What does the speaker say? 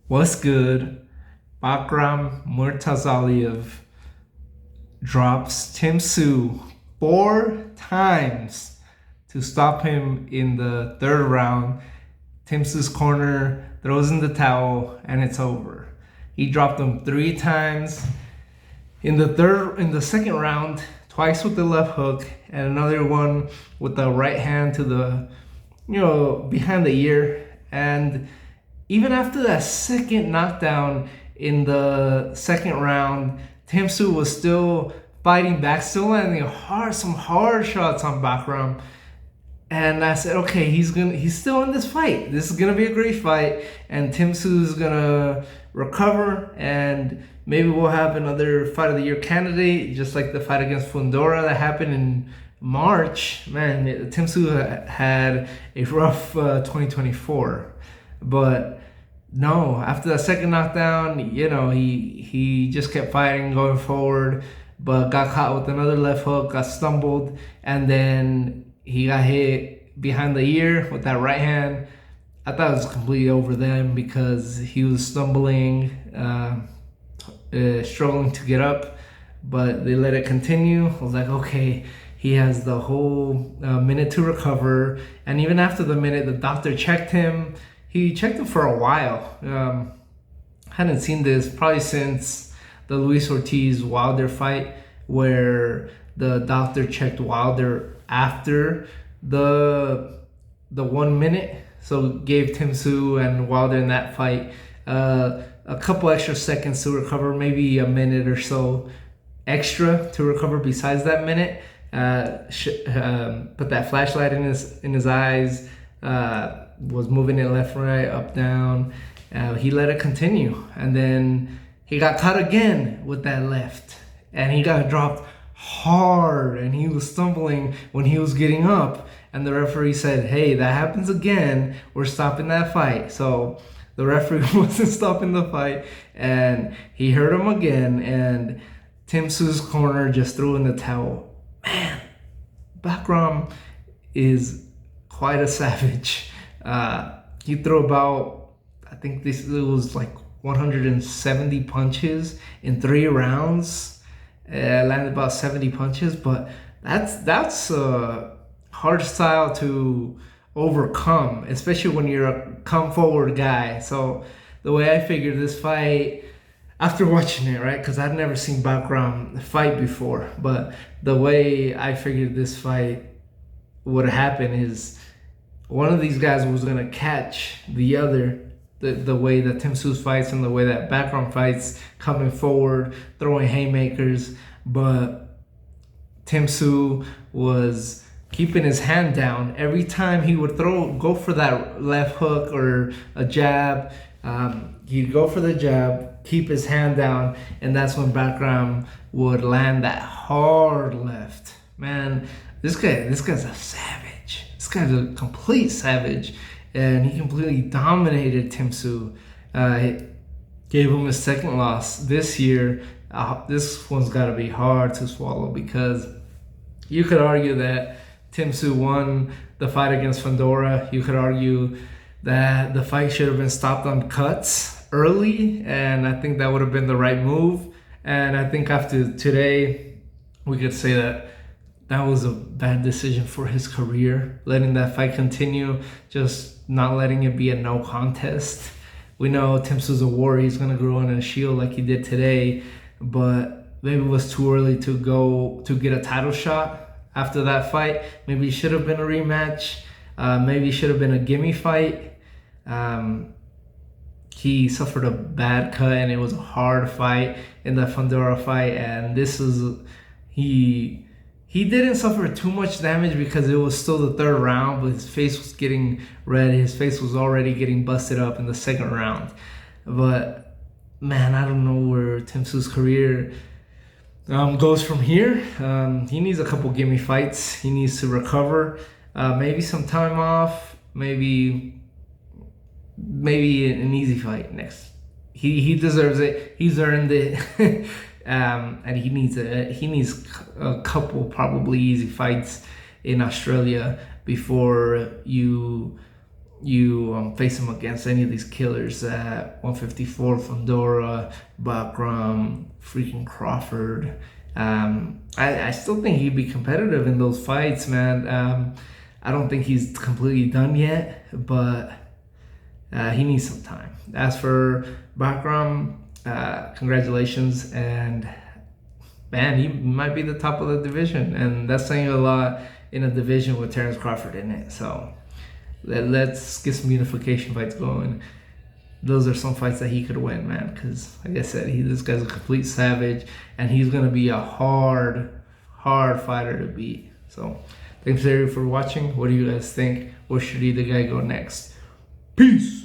What's good? Bakhram Murtazaliev drops Tszu 4 times to stop him in the third round. Tzu's corner throws in the towel and it's over. He dropped him 3 times in the second round, twice with the left hook and another one with the right hand to the behind the ear. And even after that second knockdown in the second round, Tszu was still fighting back, still landing some hard shots on Bakhram. And I said, okay, he's still in this fight. This is gonna be a great fight, and Tszu's gonna recover, and maybe we'll have another fight of the year candidate, just like the fight against Fundora that happened in March. Man, Tszu had a rough 2024, but no, after that second knockdown, he just kept fighting, going forward, but got caught with another left hook, got stumbled, and then he got hit behind the ear with that right hand. I thought it was completely over then because he was stumbling, struggling to get up, but they let it continue. I was like, okay, he has the whole minute to recover. And even after the minute, the doctor checked him. He checked him for a while. Hadn't seen this probably since the Luis Ortiz Wilder fight, where the doctor checked Wilder after the 1 minute, so gave Tszu and Wilder in that fight a couple extra seconds to recover, maybe a minute or so extra to recover besides that minute. Put that flashlight in his eyes, was moving it left, right, up, down. He let it continue, and then he got caught again with that left, and he got dropped hard, and he was stumbling when he was getting up, and the referee said, hey, that happens again, we're stopping that fight. So the referee wasn't stopping the fight, and he hurt him again, and Tszu's corner just threw in the towel. Man, Bakhram is quite a savage. He threw about, I think it was like 170 punches in 3 rounds. Landed about 70 punches, but that's a hard style to overcome, especially when you're a come forward guy. So the way I figured this fight, after watching it, right, because I'd never seen Bakhram fight before, but the way I figured this fight would happen is one of these guys was gonna catch the other. The way that Tszu fights and the way that Bakhram fights, coming forward, throwing haymakers, but Tszu was keeping his hand down. Every time he would go for that left hook or a jab, he'd go for the jab, keep his hand down, and that's when Bakhram would land that hard left. Man, this guy's a savage. This guy's a complete savage. And he completely dominated Tszu. Gave him his second loss this year. This one's got to be hard to swallow, because you could argue that Tszu won the fight against Fundora. You could argue that the fight should have been stopped on cuts early, and I think that would have been the right move. And I think after today, we could say that that was a bad decision for his career, letting that fight continue, just not letting it be a no contest. We know Tszu's a warrior, he's gonna grow in a shield like he did today, but maybe it was too early to go to get a title shot after that fight. Maybe it should have been a rematch. Maybe it should have been a gimme fight. He suffered a bad cut, and it was a hard fight in the Fundora fight, and he didn't suffer too much damage because it was still the third round, but his face was getting red. His face was already getting busted up in the second round. But man, I don't know where Tszu's career goes from here. He needs a couple gimme fights. He needs to recover. Maybe some time off. Maybe an easy fight next. He deserves it. He's earned it. And he needs a couple probably easy fights in Australia before you you face him against any of these killers at 154, Fundora, Bakhram, freaking Crawford. I still think he'd be competitive in those fights, man. I don't think he's completely done yet, but he needs some time. As for Bakhram, congratulations, and man, he might be the top of the division, and that's saying a lot in a division with Terence Crawford in it. So let's get some unification fights going. Those are some fights that he could win, man, because like I said, this guy's a complete savage, and he's gonna be a hard fighter to beat. So thanks everybody for watching. What do you guys think? Where should either guy go next? Peace.